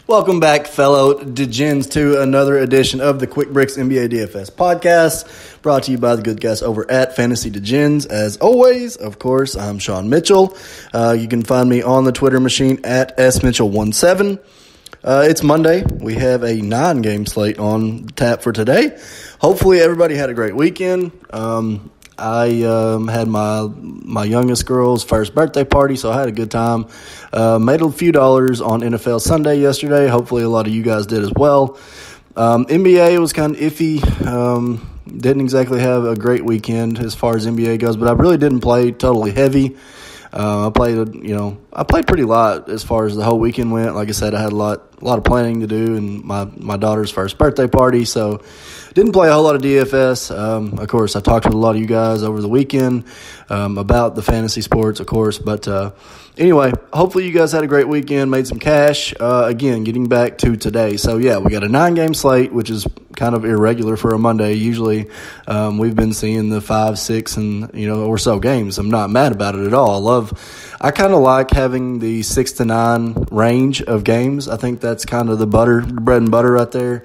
Welcome back, fellow Degens, to another edition of the Quick Bricks NBA DFS podcast, brought to you by the good guys over at Fantasy Degens. As always, of course, I'm Sean Mitchell. You can find me on the Twitter machine at smitchell17. It's Monday. We have a 9-game slate on tap for today. Hopefully, everybody had a great weekend. I had my youngest girl's first birthday party, so I had a good time. Made a few dollars on NFL Sunday yesterday. Hopefully a lot of you guys did as well. NBA was kind of iffy. Didn't exactly have a great weekend as far as NBA goes, but I really didn't play totally heavy. I played pretty lot as far as the whole weekend went. Like I said, I had a lot of planning to do, and my daughter's first birthday party, so didn't play a whole lot of DFS. Of course, I talked to a lot of you guys over the weekend about the fantasy sports, of course. But anyway, hopefully you guys had a great weekend, made some cash. Again, getting back to today. So, yeah, we got a 9-game slate, which is kind of irregular for a Monday. Usually we've been seeing the 5, 6, or so games. I'm not mad about it at all. I kind of like having the 6 to 9 range of games. I think that's kind of the bread and butter right there.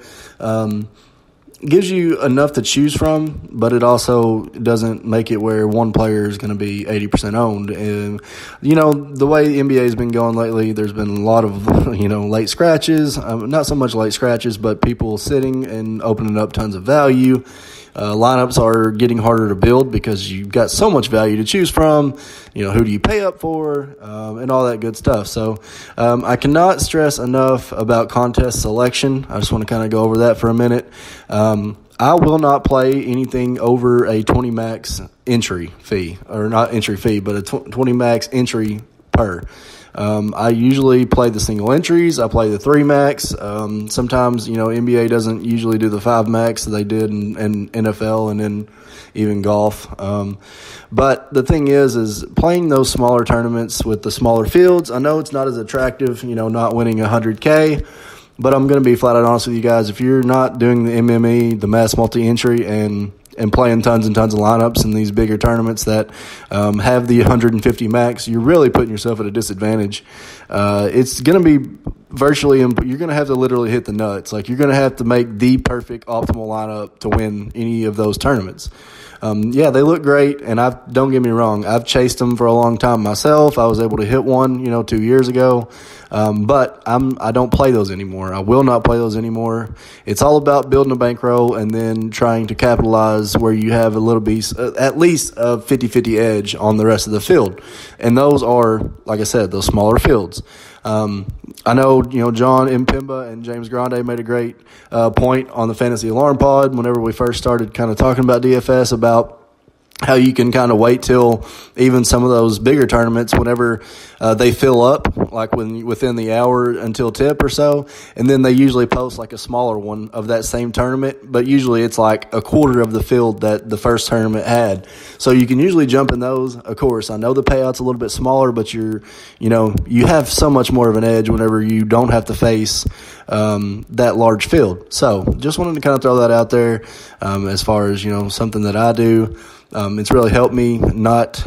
Gives you enough to choose from, but it also doesn't make it where one player is going to be 80% owned. And, the way the NBA has been going lately, there's been a lot of, late scratches. Not so much late scratches, but people sitting and opening up tons of value. Lineups are getting harder to build because you've got so much value to choose from. Who do you pay up for, and all that good stuff. So I cannot stress enough about contest selection. I just want to kind of go over that for a minute. I will not play anything over a 20 max entry fee, or not entry fee, but a 20 max entry per. I usually play the single entries. I play the 3 max. Sometimes, NBA doesn't usually do the 5 max that they did in NFL and then even golf. But the thing is playing those smaller tournaments with the smaller fields, I know it's not as attractive, not winning 100K. But I'm going to be flat out honest with you guys. If you're not doing the MME, the mass multi-entry, and playing tons and tons of lineups in these bigger tournaments that have the 150 max, you're really putting yourself at a disadvantage. It's going to be virtually, you're going to have to literally hit the nuts. Like, you're going to have to make the perfect optimal lineup to win any of those tournaments. They look great, and don't get me wrong, I've chased them for a long time myself. I was able to hit one, 2 years ago, but I don't play those anymore. I will not play those anymore. It's all about building a bankroll and then trying to capitalize where you have a little bit, at least a 50-50 edge on the rest of the field, and those are, like I said, those smaller fields. I know, John Mpemba and James Grande made a great point on the Fantasy Alarm Pod whenever we first started kind of talking about DFS, about how you can kind of wait till even some of those bigger tournaments whenever they fill up, like within the hour until tip or so, and then they usually post like a smaller one of that same tournament, but usually it's like a quarter of the field that the first tournament had. So you can usually jump in those. Of course, I know the payout's a little bit smaller, but you have so much more of an edge whenever you don't have to face that large field. So just wanted to kind of throw that out there as far as, something that I do. It's really helped me not,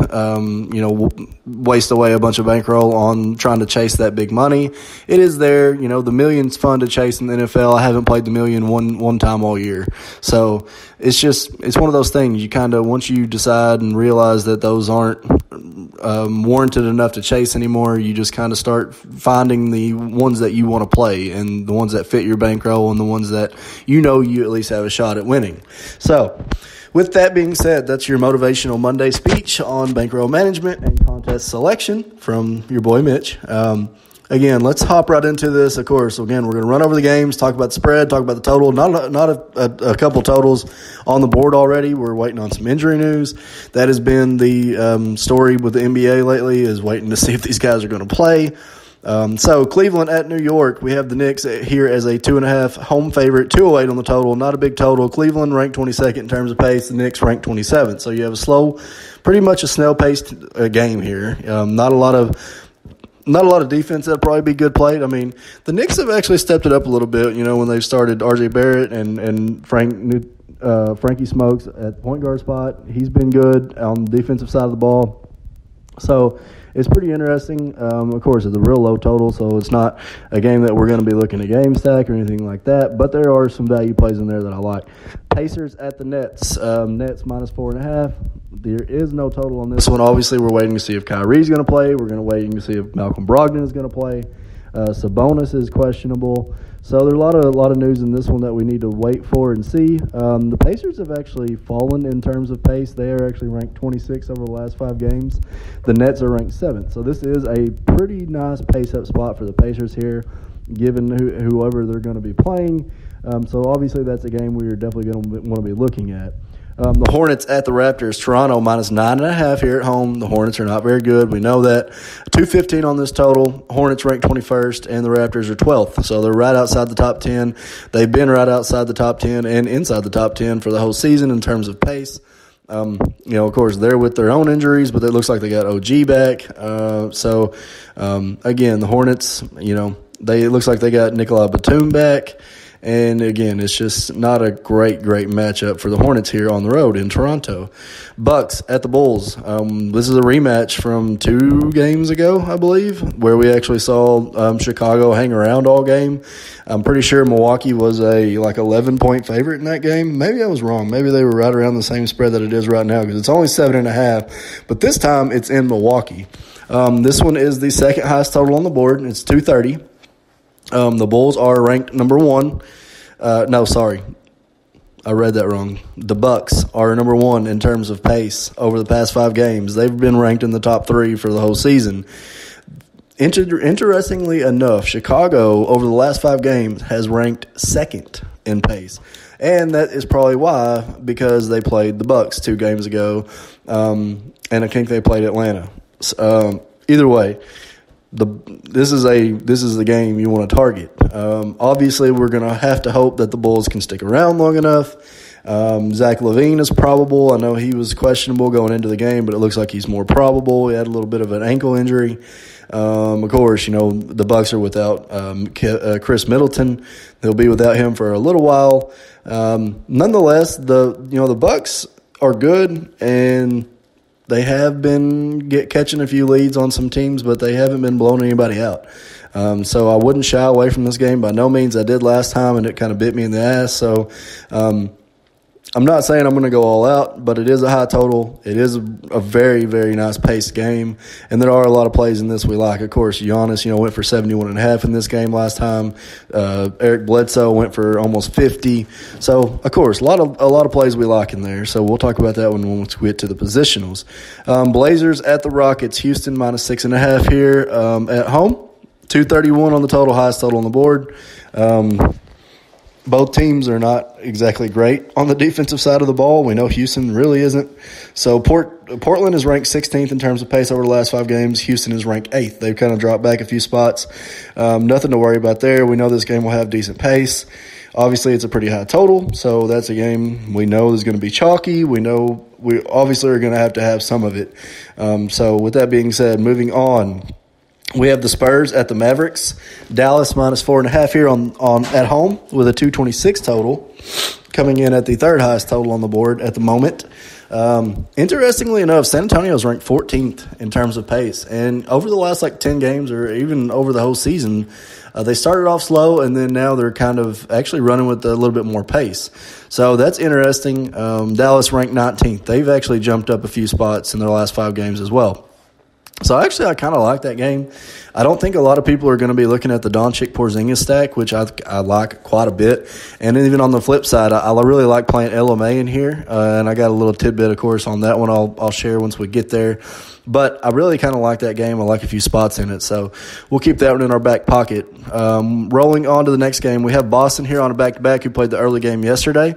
waste away a bunch of bankroll on trying to chase that big money. It is there. The million's fun to chase in the NFL. I haven't played the million one time all year. So it's one of those things. You kind of, once you decide and realize that those aren't warranted enough to chase anymore, you just kind of start finding the ones that you want to play and the ones that fit your bankroll and the ones that you at least have a shot at winning. So, with that being said, that's your motivational Monday speech on bankroll management and contest selection from your boy Mitch. Again, let's hop right into this. Of course, again, we're going to run over the games, talk about the spread, talk about the total. Not a couple totals on the board already. We're waiting on some injury news. That has been the story with the NBA lately, is waiting to see if these guys are going to play. So Cleveland at New York, we have the Knicks here as a 2.5 home favorite, 208 on the total, not a big total. Cleveland ranked 22nd in terms of pace, the Knicks ranked 27th. So you have pretty much a snail-paced game here. Not a lot of defense. That'd probably be good played. I mean, the Knicks have actually stepped it up a little bit, when they've started RJ Barrett and Frankie Smokes at the point guard spot. He's been good on the defensive side of the ball. So it's pretty interesting. Of course, it's a real low total, so it's not a game that we're going to be looking at game stack or anything like that. But there are some value plays in there that I like. Pacers at the Nets. Nets minus 4.5. There is no total on this one. Obviously, we're waiting to see if Kyrie's going to play. We're waiting to see if Malcolm Brogdon is going to play. Sabonis is questionable. So there's a lot of news in this one that we need to wait for and see. The Pacers have actually fallen in terms of pace. They are actually ranked 26 over the last 5 games. The Nets are ranked 7th. So this is a pretty nice pace-up spot for the Pacers here, given whoever they're going to be playing. So obviously that's a game we are definitely going to want to be looking at. The Hornets at the Raptors. Toronto minus 9.5 here at home. The Hornets are not very good. We know that. 215 on this total. Hornets ranked 21st, and the Raptors are 12th. So they're right outside the top 10. They've been right outside the top 10 and inside the top 10 for the whole season in terms of pace. Of course, they're with their own injuries, but it looks like they got OG back. Again, the Hornets, it looks like they got Nikolai Batum back. And, again, it's just not a great matchup for the Hornets here on the road in Toronto. Bucks at the Bulls. This is a rematch from 2 games ago, I believe, where we actually saw Chicago hang around all game. I'm pretty sure Milwaukee was a 11-point favorite in that game. Maybe I was wrong. Maybe they were right around the same spread that it is right now because it's only 7.5. But this time it's in Milwaukee. This one is the second highest total on the board. It's 230. The Bulls are ranked number 1. I read that wrong. The Bucks are number 1 in terms of pace over the past 5 games. They've been ranked in the top 3 for the whole season. Interestingly enough, Chicago over the last 5 games has ranked 2nd in pace. And that is probably why, because they played the Bucks 2 games ago, and I think they played Atlanta. Either way, this is the game you want to target. Obviously, we're going to have to hope that the Bulls can stick around long enough. Zach LaVine is probable. I know he was questionable going into the game, but it looks like he's more probable. He had a little bit of an ankle injury. Of course, the Bucks are without Chris Middleton. They'll be without him for a little while. Nonetheless, the Bucks are good, and they have been catching a few leads on some teams, but they haven't been blowing anybody out. So I wouldn't shy away from this game by no means. I did last time, and it kind of bit me in the ass. So I'm not saying I'm going to go all out, but it is a high total. It is a very, very nice paced game, and there are a lot of plays in this we like. Of course, Giannis, went for 71.5 in this game last time. Eric Bledsoe went for almost 50. So, of course, a lot of plays we like in there. So we'll talk about that when we get to the positionals. Blazers at the Rockets. Houston minus 6.5 here at home. 231 on the total, highest total on the board. Both teams are not exactly great on the defensive side of the ball. We know Houston really isn't. So Portland is ranked 16th in terms of pace over the last 5 games. Houston is ranked 8th. They've kind of dropped back a few spots. Nothing to worry about there. We know this game will have decent pace. Obviously, it's a pretty high total, so that's a game we know is going to be chalky. We know we obviously are going to have some of it. So with that being said, moving on. We have the Spurs at the Mavericks. Dallas minus 4.5 here on at home with a 226 total, coming in at the 3rd highest total on the board at the moment. Interestingly enough, San Antonio is ranked 14th in terms of pace, and over the last 10 games or even over the whole season, they started off slow, and then now they're kind of actually running with a little bit more pace. So that's interesting. Dallas ranked 19th. They've actually jumped up a few spots in their last 5 games as well. So actually, I kind of like that game. I don't think a lot of people are going to be looking at the Doncic-Porzingis stack, which I like quite a bit. And even on the flip side, I really like playing LMA in here. And I got a little tidbit, of course, on that one I'll share once we get there. But I really kind of like that game. I like a few spots in it. So we'll keep that one in our back pocket. Rolling on to the next game, we have Boston here on a back-to-back who played the early game yesterday.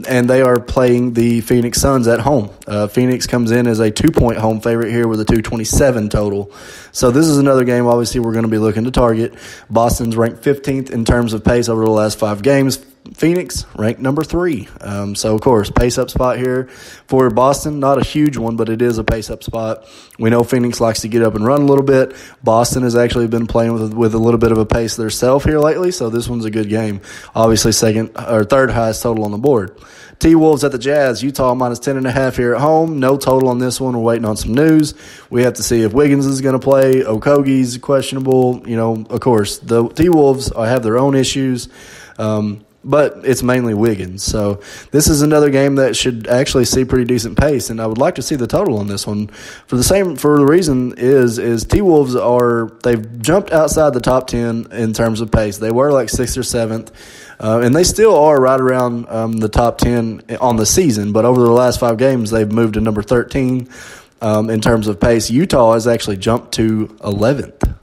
And they are playing the Phoenix Suns at home. Phoenix comes in as a 2-point home favorite here with a 227 total. So this is another game, obviously, we're going to be looking to target. Boston's ranked 15th in terms of pace over the last 5 games. Phoenix, ranked number 3. So, of course, pace-up spot here for Boston. Not a huge one, but it is a pace-up spot. We know Phoenix likes to get up and run a little bit. Boston has actually been playing with a little bit of a pace themselves here lately, so this one's a good game. Obviously, third highest total on the board. T-Wolves at the Jazz. Utah minus 10.5 here at home. No total on this one. We're waiting on some news. We have to see if Wiggins is going to play. Okogie's questionable. Of course, the T-Wolves have their own issues, but it's mainly Wiggins. So this is another game that should actually see pretty decent pace, and I would like to see the total on this one. For the reason is T-Wolves they've jumped outside the top 10 in terms of pace. They were like 6th or 7th. And they still are right around the top 10 on the season, but over the last 5 games, they've moved to number 13 in terms of pace. Utah has actually jumped to 11th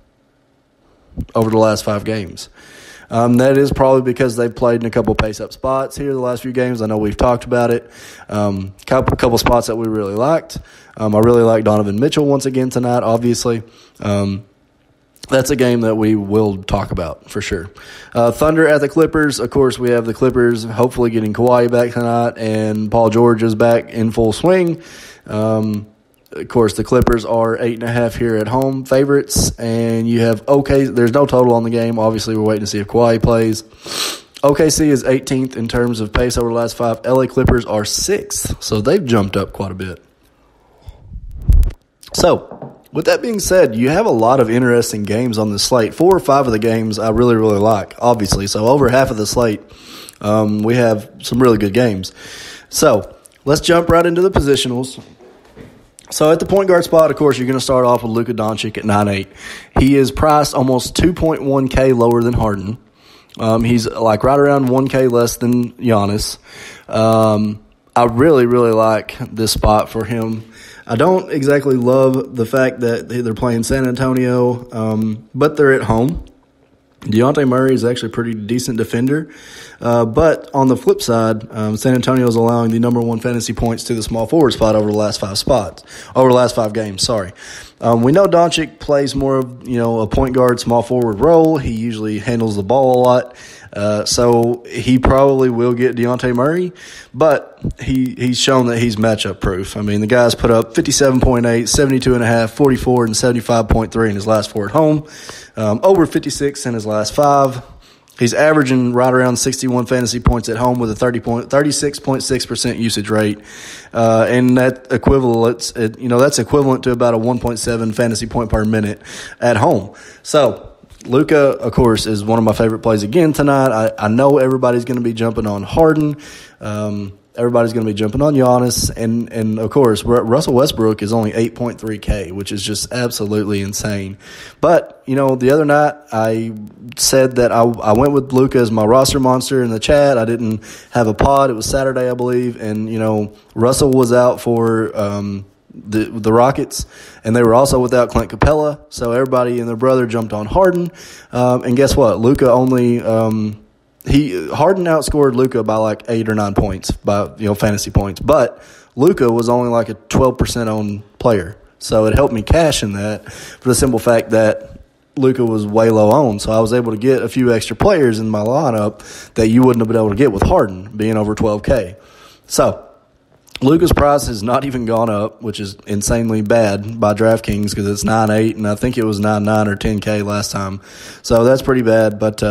over the last 5 games. That is probably because they've played in a couple pace-up spots here the last few games. I know we've talked about it. Couple spots that we really liked. I really like Donovan Mitchell once again tonight, obviously. That's a game that we will talk about for sure. Thunder at the Clippers. Of course, we have the Clippers hopefully getting Kawhi back tonight, and Paul George is back in full swing. Of course, the Clippers are 8.5 here at home favorites, and you have there's no total on the game. Obviously, we're waiting to see if Kawhi plays. OKC is 18th in terms of pace over the last 5. LA Clippers are 6th, so they've jumped up quite a bit. So, with that being said, you have a lot of interesting games on the slate. 4 or 5 of the games I really, really like, obviously. So over half of the slate, we have some really good games. So let's jump right into the positionals. So at the point guard spot, of course, you're going to start off with Luka Doncic at 9.8. He is priced almost 2.1K lower than Harden. He's like right around 1K less than Giannis. I really, really like this spot for him. I don't exactly love the fact that they're playing San Antonio, but they're at home. Dejounte Murray is actually a pretty decent defender. But on the flip side, San Antonio is allowing the number 1 fantasy points to the small forward spot over the last 5 games. We know Doncic plays more of, a point guard, small forward role. He usually handles the ball a lot. So he probably will get Dejounte Murray, but he's shown that he's matchup proof. I mean, the guy's put up 57.8, 72.5, 44, and 75.3 in his last 4 at home, over 56 in his last 5. He's averaging right around 61 fantasy points at home with a 36.6% usage rate, and that's equivalent to about a 1.7 fantasy point per minute at home. So Luka, of course, is one of my favorite plays again tonight. I know everybody's going to be jumping on Harden. Everybody's going to be jumping on Giannis. And of course, Russell Westbrook is only 8.3K, which is just absolutely insane. But, the other night I said that I went with Luka as my roster monster in the chat. I didn't have a pod. It was Saturday, I believe. And, Russell was out for the Rockets, and they were also without Clint Capella, so everybody and their brother jumped on Harden, and guess what? Luka Harden outscored Luka by like 8 or 9 points by fantasy points, but Luka was only like a 12% owned player, so it helped me cash in that for the simple fact that Luka was way low owned, so I was able to get a few extra players in my lineup that you wouldn't have been able to get with Harden being over 12K. So Luka's price has not even gone up, which is insanely bad by DraftKings because it's 9.8, and I think it was 9.9 or 10K last time. So that's pretty bad, but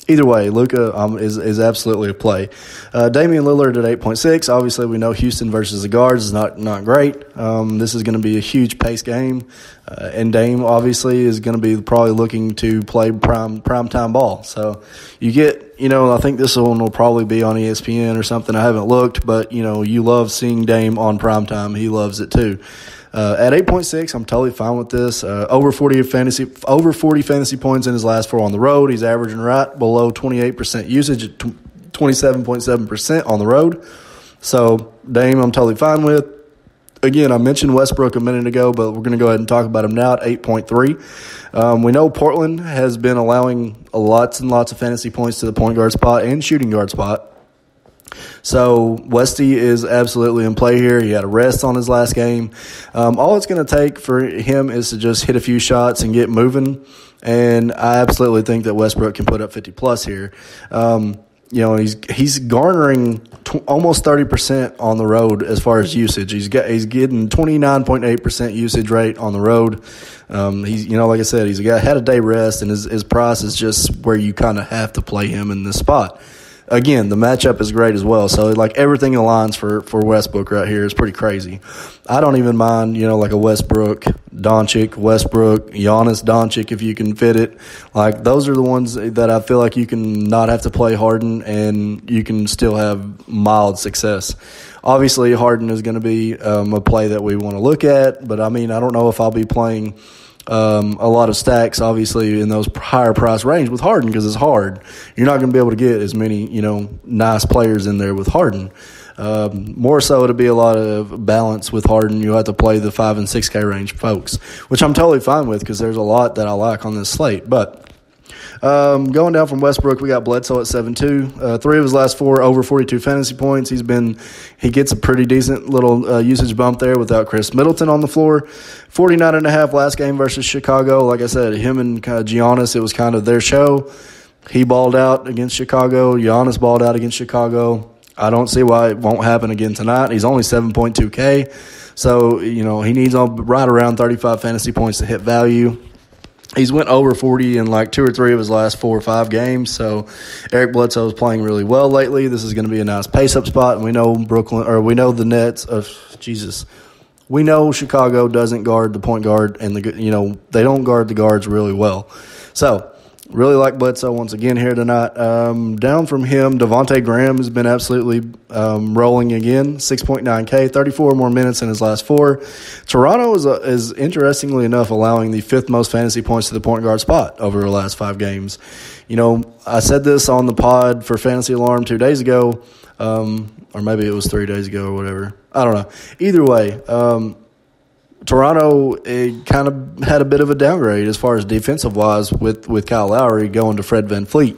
either way, Luka is absolutely a play. Damian Lillard at 8.6. Obviously, we know Houston versus the guards is not great. This is going to be a huge pace game, and Dame obviously is going to be probably looking to play prime time ball. So you get, I think this one will probably be on ESPN or something. I haven't looked, but you love seeing Dame on prime time. He loves it too. At 8.6, I'm totally fine with this. Over 40 fantasy points in his last 4 on the road. He's averaging right below 28% usage at 27.7% on the road. So Dame, I'm totally fine with. Again, I mentioned Westbrook a minute ago, but we're going to go ahead and talk about him now at 8.3. We know Portland has been allowing lots and lots of fantasy points to the point guard spot and shooting guard spot. So Westy is absolutely in play here. He had a rest on his last game. All it's going to take for him is to just hit a few shots and get moving. And I absolutely think that Westbrook can put up 50-plus here. he's garnering almost 30% on the road as far as usage. He's getting 29.8% usage rate on the road. He's like I said, he's had a day rest, and his price is just where you kind of have to play him in this spot. Again, the matchup is great as well. So, everything aligns for Westbrook right here is pretty crazy. I don't even mind, like a Westbrook, Giannis, Doncic, if you can fit it. Those are the ones that I feel like you can not have to play Harden, and you can still have mild success. Obviously, Harden is going to be a play that we want to look at, but, I don't know if I'll be playing a lot of stacks, obviously, in those higher price range with Harden, because it's hard. You're not going to be able to get as many, nice players in there with Harden. More so, it'll be a lot of balance with Harden. You'll have to play the 5 and 6K range folks, which I'm totally fine with because there's a lot that I like on this slate. But going down from Westbrook, we got Bledsoe at 7-2. 3 of his last 4 over 42 fantasy points. He gets a pretty decent little usage bump there without Chris Middleton on the floor. 49.5 last game versus Chicago. Like I said, him and Giannis, it was kind of their show. He balled out against Chicago. Giannis balled out against Chicago. I don't see why it won't happen again tonight. He's only 7.2K. So, he needs right around 35 fantasy points to hit value. He's went over 40 in 2 or 3 of his last 4 or 5 games. So Eric Bledsoe is playing really well lately. This is going to be a nice pace-up spot. And we know we know the Nets. We know Chicago doesn't guard the point guard, and they don't guard the guards really well. So really like Bledsoe once again here tonight. Down from him, Devontae Graham has been absolutely rolling again. 6.9K, 34 more minutes in his last 4. Toronto is interestingly enough allowing the 5th most fantasy points to the point guard spot over the last 5 games. I said this on the pod for Fantasy Alarm 2 days ago, or maybe it was 3 days ago or whatever. I don't know. Either way, Toronto kind of had a bit of a downgrade as far as defensive-wise with Kyle Lowry going to Fred VanVleet.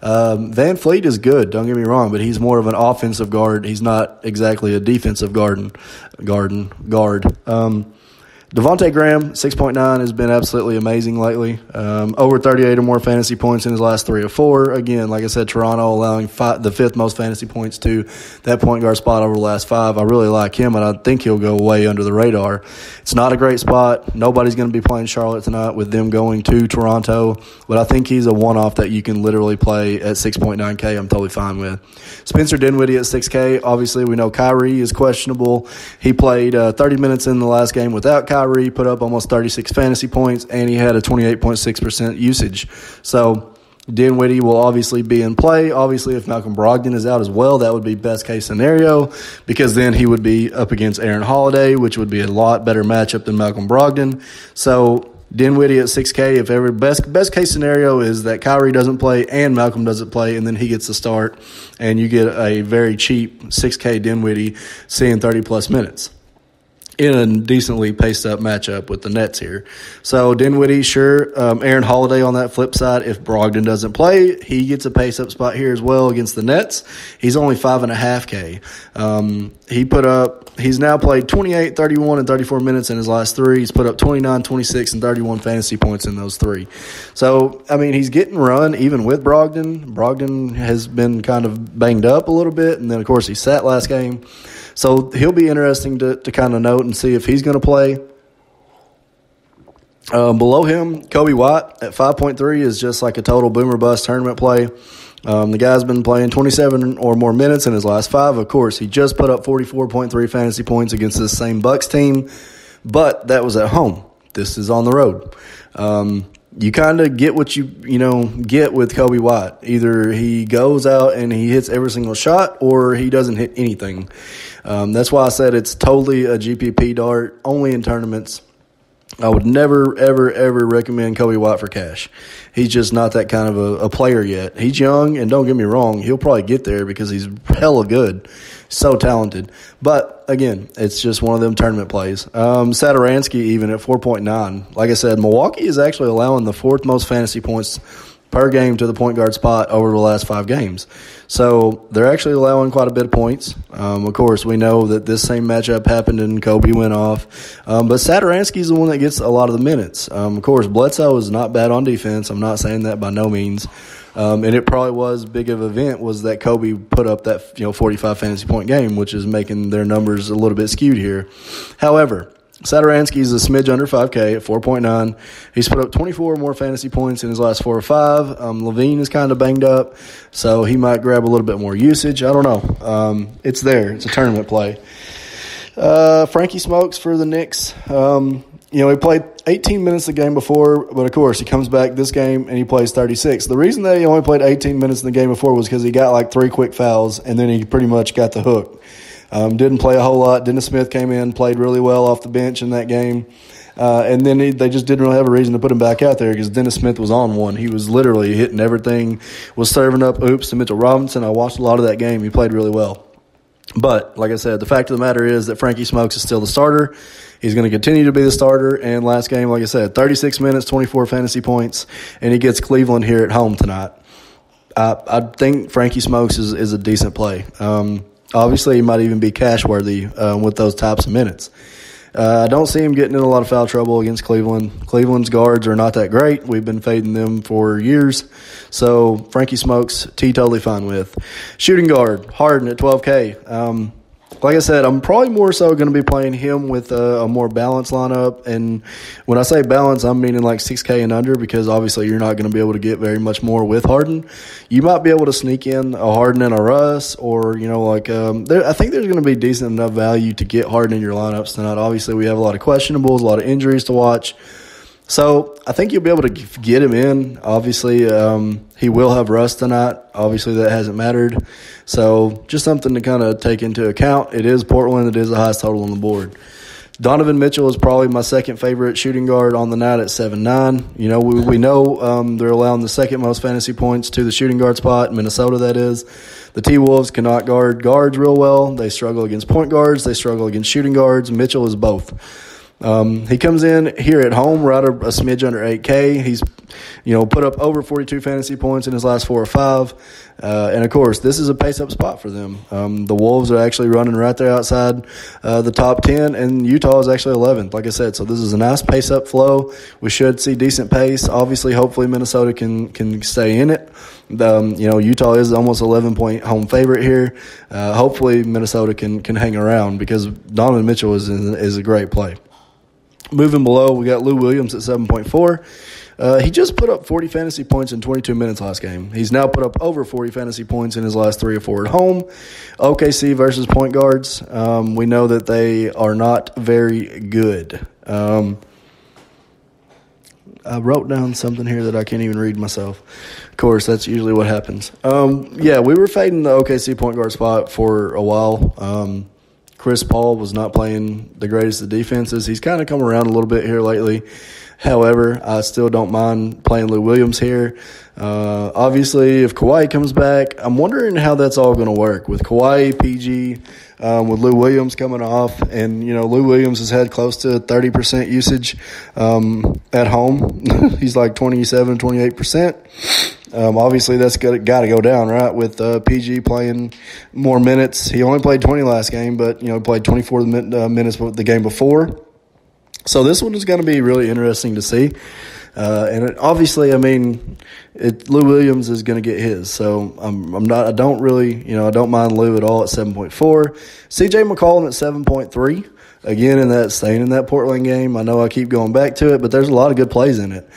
VanVleet is good, don't get me wrong, but he's more of an offensive guard. He's not exactly a defensive guard. Devontae Graham, 6.9, has been absolutely amazing lately. Over 38 or more fantasy points in his last 3 or 4. Again, like I said, Toronto allowing the 5th most fantasy points to that point guard spot over the last 5. I really like him, and I think he'll go way under the radar. It's not a great spot. Nobody's going to be playing Charlotte tonight with them going to Toronto, but I think he's a one-off that you can literally play at 6.9K. I'm totally fine with. Spencer Dinwiddie at 6K. Obviously, we know Kyrie is questionable. He played 30 minutes in the last game without Kyrie. Put up almost 36 fantasy points, and he had a 28.6% usage. So Dinwiddie will obviously be in play. Obviously, if Malcolm Brogdon is out as well, that would be best case scenario, because then he would be up against Aaron Holiday, which would be a lot better matchup than Malcolm Brogdon. So Dinwiddie at 6K, if every best case scenario is that Kyrie doesn't play and Malcolm doesn't play, and then he gets the start, and you get a very cheap 6K Dinwiddie seeing 30-plus minutes in a decently paced-up matchup with the Nets here. So Dinwiddie, sure. Aaron Holiday on that flip side, if Brogdon doesn't play, he gets a pace-up spot here as well against the Nets. He's only 5.5K. He's now played 28, 31, and 34 minutes in his last 3. He's put up 29, 26, and 31 fantasy points in those 3. So, he's getting run even with Brogdon. Brogdon has been kind of banged up a little bit, and then, of course, he sat last game. So he'll be interesting to kind of note and see if he's going to play. Below him, Kobe White at 5.3 is just like a total boomer bust tournament play. The guy's been playing 27 or more minutes in his last 5. Of course, he just put up 44.3 fantasy points against this same Bucks team, but that was at home. This is on the road. You kind of get what you get with Kobe White. Either he goes out and he hits every single shot, or he doesn't hit anything. That's why I said it's totally a GPP dart, only in tournaments. I would never, ever, ever recommend Kobe White for cash. He's just not that kind of a player yet. He's young, and don't get me wrong, he'll probably get there because he's hella good. So talented. But, again, it's just one of them tournament plays. Satoransky even at 4.9. Like I said, Milwaukee is actually allowing the 4th most fantasy points per game to the point guard spot over the last 5 games. So they're actually allowing quite a bit of points. Of course, we know that this same matchup happened and Kobe went off. But Satoransky is the one that gets a lot of the minutes. Of course, Bledsoe is not bad on defense. I'm not saying that by no means. And it probably was big of an event was that Kobe put up that 45 fantasy point game, which is making their numbers a little bit skewed here. However, Satoransky's a smidge under 5K at 4.9. He's put up 24 more fantasy points in his last 4 or 5. Levine is kind of banged up, so he might grab a little bit more usage. I don't know. It's there. It's a tournament play. Frankie Smokes for the Knicks. He played 18 minutes the game before, but of course he comes back this game and he plays 36. The reason that he only played 18 minutes in the game before was because he got like 3 quick fouls and then he pretty much got the hook. Didn't play a whole lot. Dennis Smith came in, played really well off the bench in that game. And then they just didn't really have a reason to put him back out there because Dennis Smith was on one. He was literally hitting everything, was serving up oops to Mitchell Robinson. I watched a lot of that game. He played really well. But, like I said, the fact of the matter is that Frankie Smokes is still the starter. He's going to continue to be the starter. And last game, like I said, 36 minutes, 24 fantasy points, and he gets Cleveland here at home tonight. I think Frankie Smokes is a decent play. Obviously, he might even be cash worthy with those types of minutes. I don't see him getting in a lot of foul trouble against Cleveland. Cleveland's guards are not that great. We've been fading them for years. So Frankie Smokes, totally fine with. Shooting guard, Harden at 12K. Like I said, I'm probably more so going to be playing him with a more balanced lineup. And when I say balance, I'm meaning like 6K and under because obviously you're not going to be able to get very much more with Harden. You might be able to sneak in a Harden and a Russ or, I think there's going to be decent enough value to get Harden in your lineups tonight. Obviously, we have a lot of questionables, a lot of injuries to watch. So I think you'll be able to get him in. Obviously, he will have Russ tonight. Obviously, that hasn't mattered. So just something to kind of take into account. It is Portland. It is the highest total on the board. Donovan Mitchell is probably my second favorite shooting guard on the night at 7.9. We know they're allowing the second most fantasy points to the shooting guard spot, Minnesota that is. The T-Wolves cannot guard guards real well. They struggle against point guards. They struggle against shooting guards. Mitchell is both. He comes in here at home right a smidge under 8K. He's, put up over 42 fantasy points in his last 4 or 5. And, of course, this is a pace-up spot for them. The Wolves are actually running right there outside the top 10, and Utah is actually 11th, like I said. So this is a nice pace-up flow. We should see decent pace. Obviously, hopefully Minnesota can stay in it. Utah is almost 11-point home favorite here. Hopefully Minnesota can hang around because Donovan Mitchell is a great play. Moving below, we got Lou Williams at 7.4. He just put up 40 fantasy points in 22 minutes last game. He's now put up over 40 fantasy points in his last 3 or 4 at home. OKC versus point guards. We know that they are not very good. I wrote down something here that I can't even read myself. Of course, that's usually what happens. We were fading the OKC point guard spot for a while. Chris Paul was not playing the greatest of defenses. He's kind of come around a little bit here lately. However, I still don't mind playing Lou Williams here. Obviously, if Kawhi comes back, I'm wondering how that's all going to work with Kawhi, PG, with Lou Williams coming off. And, Lou Williams has had close to 30% usage at home. He's like 27, 28%. Obviously, that's got to go down, right, with PG playing more minutes. He only played 20 last game, but, played 24 minutes the game before. So this one is going to be really interesting to see. Obviously, Lou Williams is going to get his. So I don't mind Lou at all at 7.4. CJ McCollum at 7.3. Again, staying in that Portland game. I know I keep going back to it, but there's a lot of good plays in it.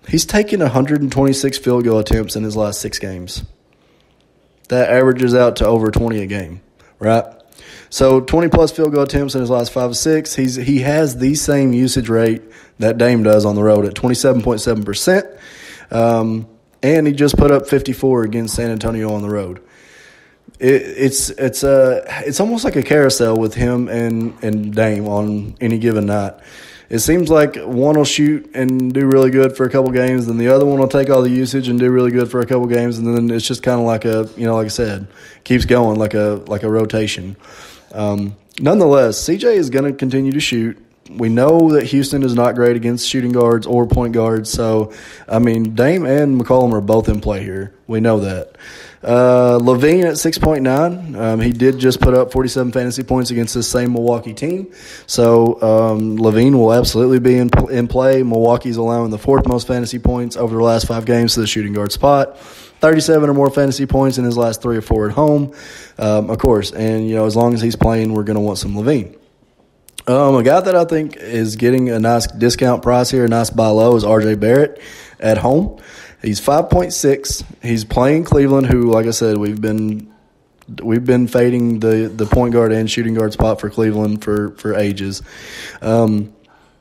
He's taken 126 field goal attempts in his last 6 games. That averages out to over 20 a game, right? So 20-plus field goal attempts in his last 5 or 6. He has the same usage rate that Dame does on the road at 27.7%. And he just put up 54 against San Antonio on the road. It's almost like a carousel with him and Dame on any given night. It seems like one will shoot and do really good for a couple games, then the other one will take all the usage and do really good for a couple games, and then it's just kind of like like I said, keeps going like a rotation. Nonetheless, CJ is going to continue to shoot. we know that Houston is not great against shooting guards or point guards. So, I mean, Dame and McCollum are both in play here. We know that. Levine at 6.9. He did just put up 47 fantasy points against this same Milwaukee team. So Levine will absolutely be in play. Milwaukee's allowing the fourth most fantasy points over the last 5 games to the shooting guard spot. 37 or more fantasy points in his last 3 or 4 at home, of course. And, as long as he's playing, we're going to want some Levine. A guy that I think is getting a nice discount price here, a nice buy low, is RJ Barrett at home. He's 5.6. He's playing Cleveland, who, like I said, we've been fading the point guard and shooting guard spot for Cleveland for ages. The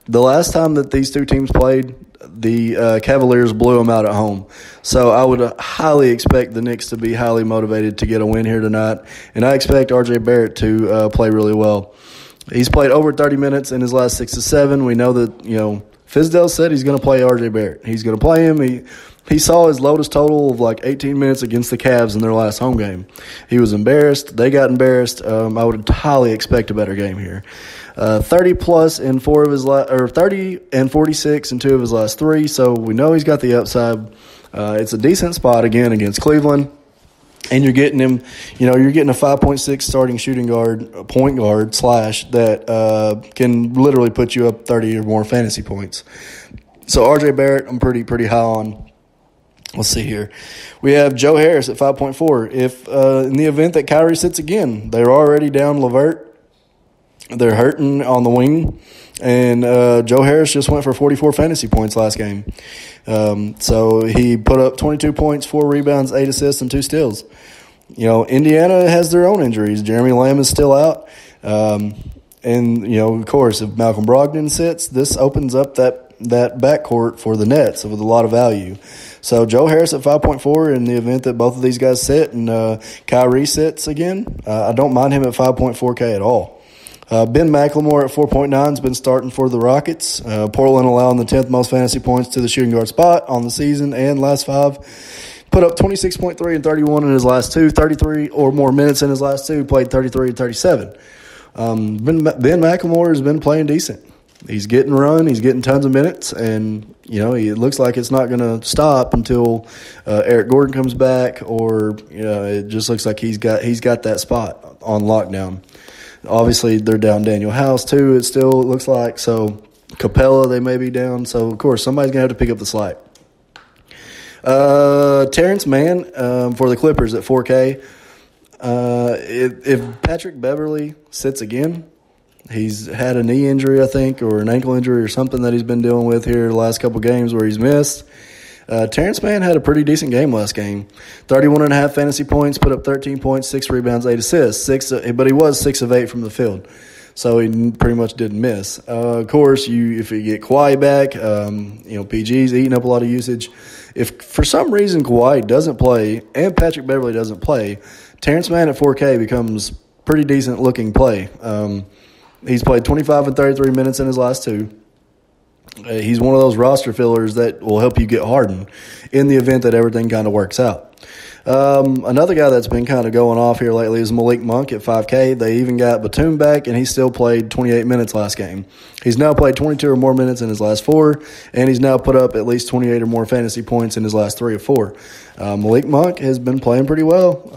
last time that these two teams played, the Cavaliers blew them out at home. So I would highly expect the Knicks to be highly motivated to get a win here tonight, and I expect RJ Barrett to play really well. He's played over 30 minutes in his last 6 to 7. We know that, Fizdale said he's going to play RJ Barrett. He's going to play him. He saw his lowest total of like 18 minutes against the Cavs in their last home game. He was embarrassed. They got embarrassed. I would highly expect a better game here. 30 plus in 4 of his or 30 and 46 in 2 of his last 3. So we know he's got the upside. It's a decent spot again against Cleveland. And you're getting him, you're getting a 5.6 starting shooting guard, point guard / that can literally put you up 30 or more fantasy points. So RJ Barrett, I'm pretty high on. Let's see here. We have Joe Harris at 5.4. If in the event that Kyrie sits again, they're already down LeVert. They're hurting on the wing. And Joe Harris just went for 44 fantasy points last game. So he put up 22 points, 4 rebounds, 8 assists, and 2 steals. Indiana has their own injuries. Jeremy Lamb is still out. And, of course, if Malcolm Brogdon sits, this opens up that backcourt for the Nets with a lot of value. So Joe Harris at 5.4 in the event that both of these guys sit and Kyrie sits again. I don't mind him at 5.4K at all. Ben McLemore at 4.9 has been starting for the Rockets. Portland allowing the 10th most fantasy points to the shooting guard spot on the season and last 5. Put up 26.3 and 31 in his last 2, 33 or more minutes in his last 2, played 33 and 37. Ben McLemore has been playing decent. He's getting run, he's getting tons of minutes, and it looks like it's not going to stop until Eric Gordon comes back, or it just looks like he's got that spot on lockdown. Obviously, they're down Daniel House too. It still looks like so. Capella, they may be down, so of course somebody's gonna have to pick up the slack. Terrence Mann for the Clippers at 4K. If Patrick Beverly sits again, he's had a knee injury, I think, or an ankle injury or something that he's been dealing with here the last couple games where he's missed. Terrence Mann had a pretty decent game last game. 31.5 fantasy points, put up 13 points, 6 rebounds, 8 assists. But he was 6 of 8 from the field, so he pretty much didn't miss. Of course, if you get Kawhi back, PG's eating up a lot of usage. If for some reason Kawhi doesn't play and Patrick Beverly doesn't play, Terrence Mann at 4K becomes pretty decent looking play. He's played 25 and 33 minutes in his last 2. He's one of those roster fillers that will help you get Harden in the event that everything kind of works out. Another guy that's been kind of going off here lately is Malik Monk at 5K. They even got Batum back, and he still played 28 minutes last game. He's now played 22 or more minutes in his last 4, and he's now put up at least 28 or more fantasy points in his last 3 or 4. Malik Monk has been playing pretty well.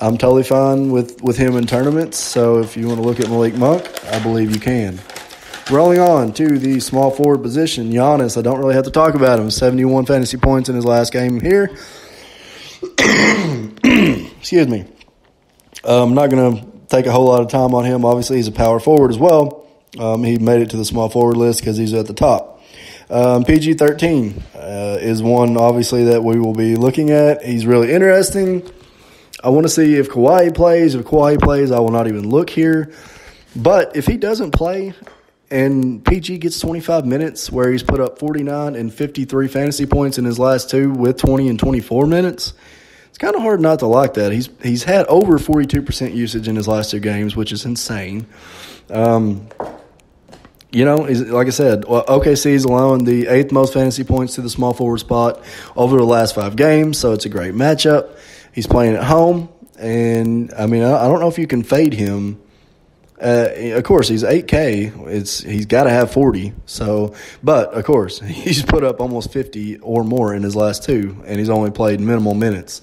I'm totally fine with him in tournaments, so if you want to look at Malik Monk, I believe you can. Rolling on to the small forward position, Giannis, I don't really have to talk about him. 71 fantasy points in his last game here. Excuse me. I'm not going to take a whole lot of time on him. Obviously, he's a power forward as well. He made it to the small forward list because he's at the top. PG-13 is one, obviously, that we will be looking at. He's really interesting. I want to see if Kawhi plays. If Kawhi plays, I will not even look here. But if he doesn't play and PG gets 25 minutes where he's put up 49 and 53 fantasy points in his last 2 with 20 and 24 minutes, it's kind of hard not to like that. He's had over 42% usage in his last 2 games, which is insane. Like I said, OKC is allowing the 8th most fantasy points to the small forward spot over the last 5 games, so it's a great matchup. He's playing at home, and, I don't know if you can fade him Of course, he's 8K. He's got to have 40. So, but of course, he's put up almost 50 or more in his last two, and he's only played minimal minutes.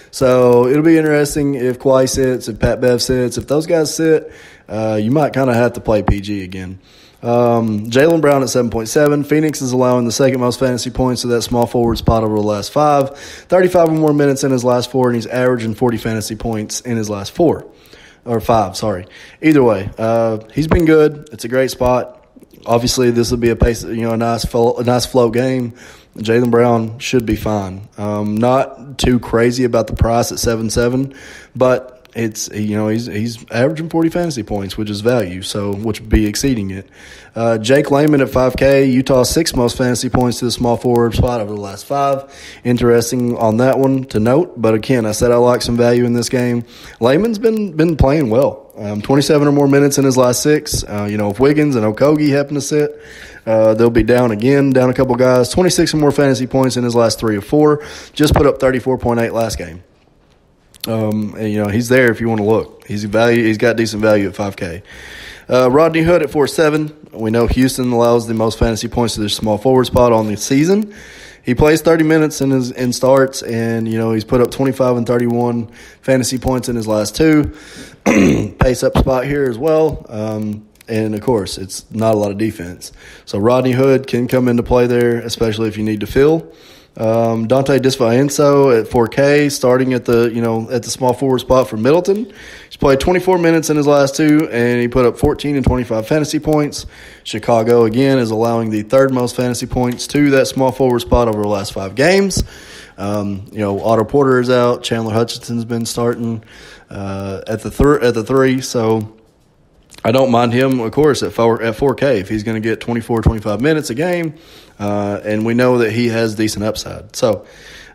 So it'll be interesting if Kawhi sits, if Pat Bev sits, if those guys sit. You might kind of have to play PG again. Jaylen Brown at 7.7. Phoenix is allowing the second most fantasy points to that small forward spot over the last 5. 35 or more minutes in his last 4, and he's averaging 40 fantasy points in his last 4. Or 5, sorry. Either way, he's been good. It's a great spot. Obviously, this will be a nice flow game. Jaylen Brown should be fine. Not too crazy about the price at 7.7, but he's averaging 40 fantasy points, which is value, which would be exceeding it. Jake Layman at 5K, Utah's 6th most fantasy points to the small forward spot over the last 5. Interesting on that one to note, but again, I said I like some value in this game. Layman's been playing well. 27 or more minutes in his last 6. If Wiggins and Okogie happen to sit, they'll be down a couple guys. 26 or more fantasy points in his last 3 or 4. Just put up 34.8 last game. He's there if you want to look. He's got decent value at 5K. Rodney Hood at 4.7. We know Houston allows the most fantasy points to their small forward spot on the season. He plays 30 minutes in starts, and he's put up 25 and 31 fantasy points in his last 2. Pace up spot here as well. And of course, it's not a lot of defense. So Rodney Hood can come into play there, especially if you need to fill. Dante Disvaenso at 4K, starting at the small forward spot for Middleton. He's played 24 minutes in his last 2, and he put up 14 and 25 fantasy points. Chicago, again, is allowing the 3rd most fantasy points to that small forward spot over the last 5 games. Otto Porter is out. Chandler Hutchinson's been starting at the 3, so I don't mind him, of course, at 4K if he's going to get 24, 25 minutes a game, and we know that he has decent upside. So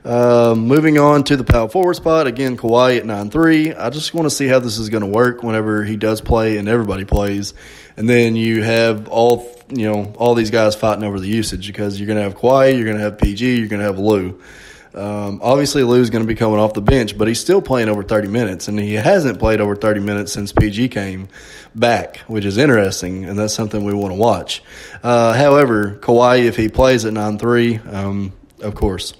moving on to the power forward spot, again, Kawhi at 9.3. I just want to see how this is going to work whenever he does play and everybody plays, and then you have all these guys fighting over the usage because you're going to have Kawhi, you're going to have PG, you're going to have Lou. Obviously, Lou's going to be coming off the bench, but he's still playing over 30 minutes, and he hasn't played over 30 minutes since PG came back, which is interesting, and that's something we want to watch. However, Kawhi, if he plays at 9.3, of course.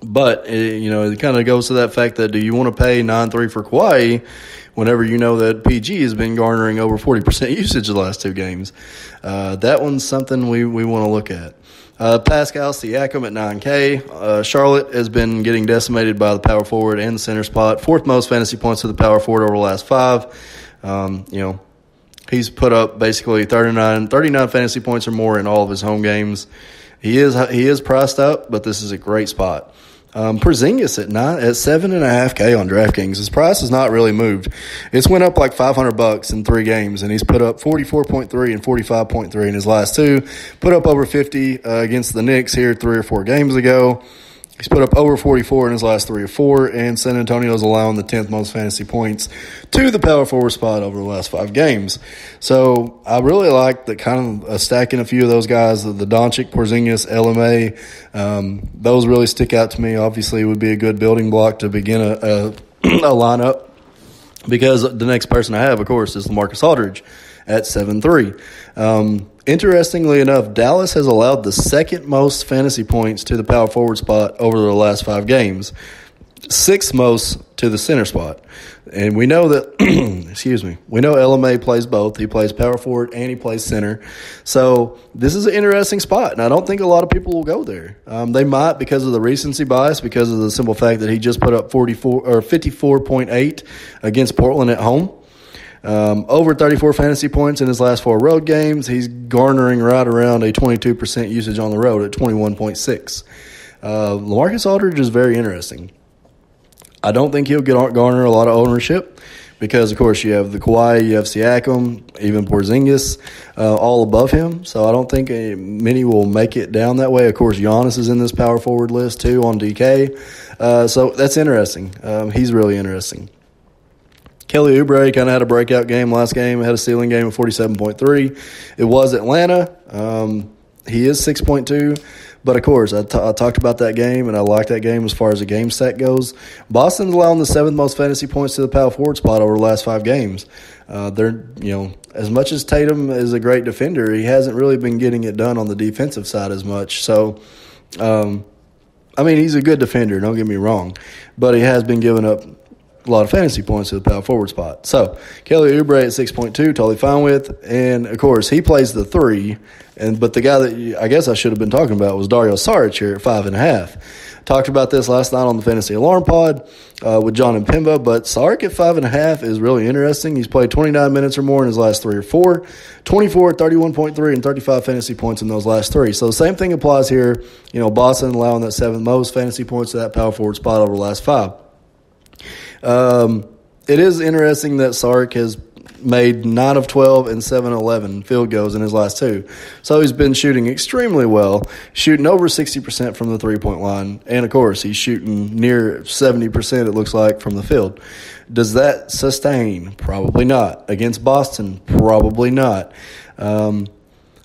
But, it kind of goes to that fact that do you want to pay 9.3 for Kawhi whenever you know that PG has been garnering over 40% usage the last 2 games? That one's something we want to look at. Pascal Siakam at 9K. Charlotte has been getting decimated by the power forward and the center spot. 4th most fantasy points to the power forward over the last 5. He's put up basically 39 fantasy points or more in all of his home games. He is priced up, but this is a great spot. Porzingis at 7.5K on DraftKings. His price has not really moved. It's went up like $500 in 3 games, and he's put up 44.3 and 45.3 in his last 2. Put up over 50 against the Knicks here 3 or 4 games ago. He's put up over 44 in his last 3 or 4, and San Antonio's allowing the 10th most fantasy points to the power forward spot over the last 5 games. So I really like the kind of stacking a few of those guys, the Doncic, Porzingis, LMA. Those really stick out to me. Obviously, it would be a good building block to begin a lineup because the next person I have, of course, is LaMarcus Aldridge at 7.3. Interestingly enough, Dallas has allowed the 2nd most fantasy points to the power forward spot over the last 5 games, 6th most to the center spot. And we know that, we know LMA plays both. He plays power forward and he plays center. So this is an interesting spot, and I don't think a lot of people will go there. They might because of the recency bias, because of the simple fact that he just put up 54.8 against Portland at home. Over 34 fantasy points in his last 4 road games. He's garnering right around a 22% usage on the road at 21.6. LaMarcus Aldridge is very interesting. I don't think he'll garner a lot of ownership because, of course, you have the Kawhi, you have Siakam, even Porzingis, all above him. So I don't think many will make it down that way. Of course, Giannis is in this power forward list too on DK. So that's interesting. He's really interesting. Kelly Oubre kind of had a breakout game last game, had a ceiling game of 47.3. It was Atlanta. He is 6.2, But, of course, I talked about that game, and I like that game as far as the game set goes. Boston's allowing the 7th most fantasy points to the power forward spot over the last 5 games. They're, as much as Tatum is a great defender, he hasn't really been getting it done on the defensive side as much. So, he's a good defender, don't get me wrong, but he has been giving up a lot of fantasy points to the power forward spot. So, Kelly Oubre at 6.2, totally fine with. And, of course, he plays the 3. But the guy that I guess I should have been talking about was Dario Saric here at 5.5. Talked about this last night on the Fantasy Alarm Pod with John and Pimba, but Saric at 5.5 is really interesting. He's played 29 minutes or more in his last 3 or 4, 24, 31.3, and 35 fantasy points in those last 3. So the same thing applies here. Boston allowing that 7th most fantasy points to that power forward spot over the last 5. It is interesting that Saric has made 9 of 12 and 7 of 11 field goals in his last 2. So he's been shooting extremely well, shooting over 60% from the three-point line. And, of course, he's shooting near 70%, it looks like, from the field. Does that sustain? Probably not. Against Boston? Probably not.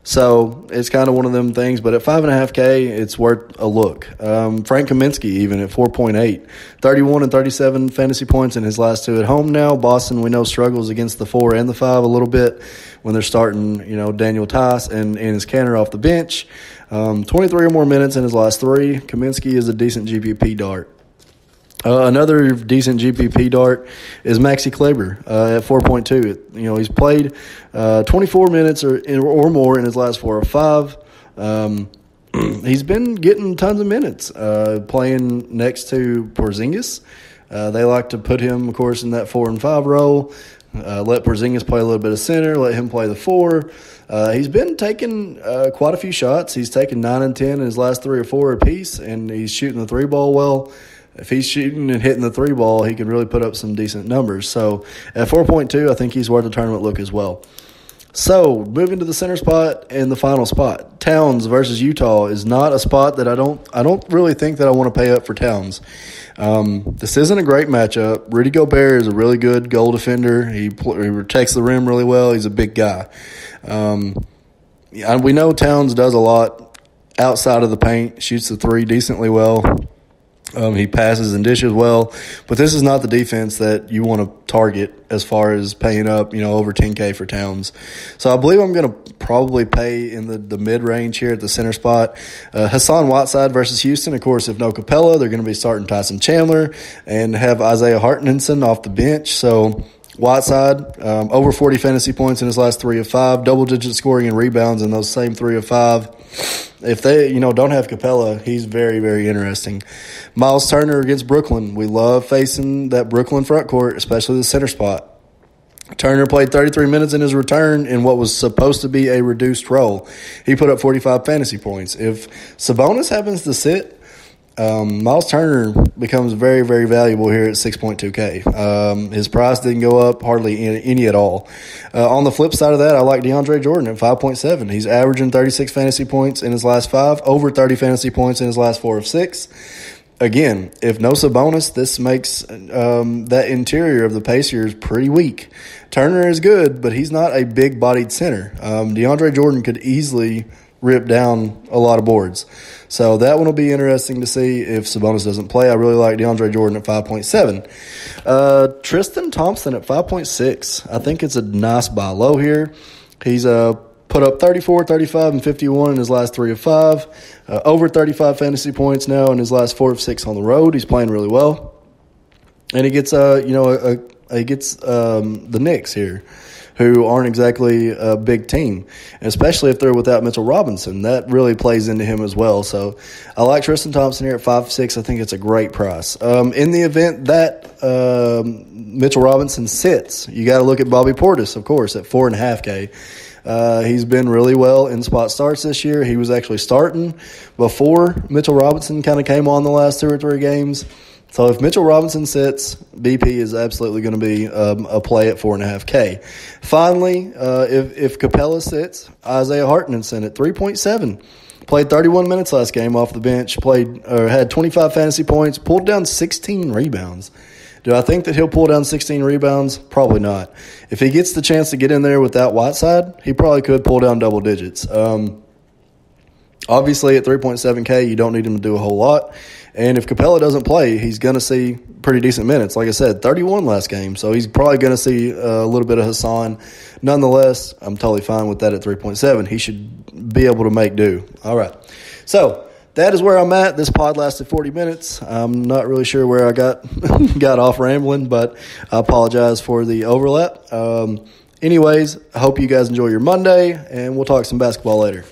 So it's kind of one of them things, but at 5.5K, it's worth a look. Frank Kaminsky even at 4.8, 31 and 37 fantasy points in his last 2 at home now. Boston, we know, struggles against the 4 and the 5 a little bit when they're starting, Daniel Tice and his Canner off the bench. 23 or more minutes in his last 3. Kaminsky is a decent GPP dart. Another decent GPP dart is Maxi Kleber at 4.2. He's played 24 minutes or more in his last 4 or 5. He's been getting tons of minutes playing next to Porzingis. They like to put him, of course, in that 4 and 5 role. Let Porzingis play a little bit of center. Let him play the 4. He's been taking quite a few shots. He's taken 9 and 10 in his last 3 or 4 apiece, and he's shooting the 3 ball well. If he's shooting and hitting the 3 ball, he could really put up some decent numbers. So at 4.2, I think he's worth a tournament look as well. So moving to the center spot and the final spot, Towns versus Utah is not a spot that I don't really think that I want to pay up for Towns. This isn't a great matchup. Rudy Gobert is a really good goal defender. He protects the rim really well. He's a big guy. We know Towns does a lot outside of the paint, shoots the 3 decently well. He passes and dishes well, but this is not the defense that you want to target as far as paying up, over 10K for Towns. So I believe I'm going to probably pay in the mid-range here at the center spot. Hassan Whiteside versus Houston. Of course, if no Capella, they're going to be starting Tyson Chandler and have Isaiah Hartenson off the bench. So Whiteside, over 40 fantasy points in his last 3 of 5, double-digit scoring and rebounds in those same 3 of 5. If they, don't have Capella, he's very, very interesting. Miles Turner against Brooklyn. We love facing that Brooklyn front court, especially the center spot. Turner played 33 minutes in his return in what was supposed to be a reduced role. He put up 45 fantasy points. If Sabonis happens to sit, Miles Turner becomes very, very valuable here at 6.2K. His price didn't go up hardly any at all. On the flip side of that, I like DeAndre Jordan at 5.7. He's averaging 36 fantasy points in his last 5, over 30 fantasy points in his last 4 of 6. Again, if no Sabonis, this makes that interior of the Pacers pretty weak. Turner is good, but he's not a big-bodied center. DeAndre Jordan could easily rip down a lot of boards. So that one will be interesting to see if Sabonis doesn't play. I really like DeAndre Jordan at 5.7. Tristan Thompson at 5.6. I think it's a nice buy low here. He's put up 34, 35, and 51 in his last 3 of 5. Over 35 fantasy points now in his last 4 of 6 on the road. He's playing really well. And he gets, the Knicks here, who aren't exactly a big team, especially if they're without Mitchell Robinson. That really plays into him as well. So I like Tristan Thompson here at 5.6. I think it's a great price. In the event that Mitchell Robinson sits, you got to look at Bobby Portis, of course, at 4.5K. He's been really well in spot starts this year. He was actually starting before Mitchell Robinson kind of came on the last 2 or 3 games. So if Mitchell Robinson sits, BP is absolutely going to be a play at 4.5K. Finally, if Capella sits, Isaiah Hartenson at 3.7. Played 31 minutes last game off the bench, had 25 fantasy points, pulled down 16 rebounds. Do I think that he'll pull down 16 rebounds? Probably not. If he gets the chance to get in there without Whiteside, he probably could pull down double digits. Obviously, at 3.7K, you don't need him to do a whole lot. And if Capella doesn't play, he's going to see pretty decent minutes. Like I said, 31 last game, so he's probably going to see a little bit of Hassan. Nonetheless, I'm totally fine with that at 3.7. He should be able to make do. All right. So that is where I'm at. This pod lasted 40 minutes. I'm not really sure where I got off rambling, but I apologize for the overlap. Anyways, I hope you guys enjoy your Monday, and we'll talk some basketball later.